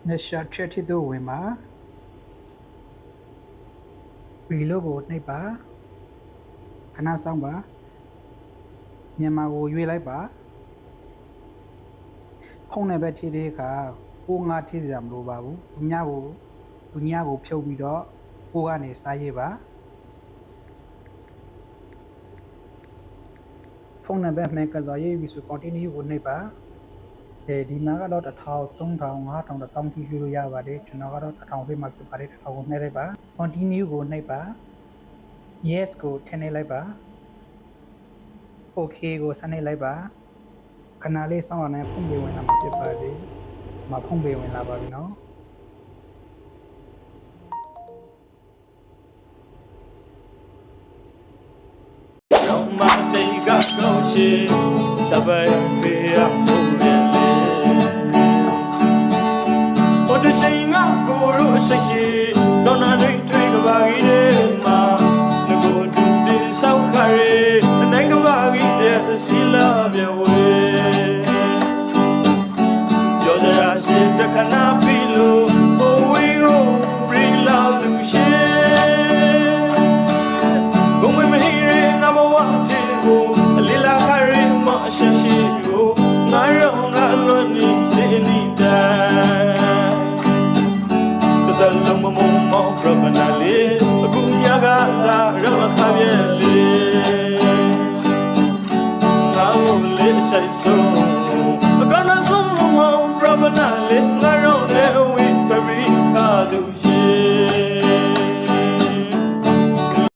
မျက်ရှာချက်ထိသို့ဝင်ပါရီလိုကိုနှိပ်ပါခဏဆောင်ပါမြန်မာကိုရွေးလိုက်ပါဖုန်းနံပါတ်ထိတဲ့အခါကိုငါထိစရာမလိုပါဘူးသူညကိုဖြုတ်ပြီးတော့ကိုကနေစားရေးပါဖုန်းနံပါတ်မှန်ကစားရေးပြီးဆို continue ကိုနှိပ်ပါဒီမှာကတော့1000 3000 5000 1000ထိရွေးလို့ရပါတယ်ကျွန်တော်ကတော့1000ပဲမှာဖြစ်ပါတယ်1000ကိုနှိပ်လိုက်ပါ continue ကိုနှိပ်ပါ yes ကိုထည့်နှိပ်လိုက်ပါ okay ကိုဆက်နှိပ်လိုက်ပါခဏလေးစောင့်ရတဲ့ဖုန်းပေးဝင်လာမှာဖြစ်ပါတယ်။မဖုန်းပေးဝင်လာပါပြီနော်။တော့မသိကကောင်းရှိစပယ်ပြေရဖို့လေဟိုတရှိန်ငါကိုရိုးရှိရှိတော့နာတွေတွေ့ကပါကြီးတဲ့မှာငကိုတူတေဆောက်ခရဲအနိုင်ကပါကြီးတဲ့စီလာပြေဝဲ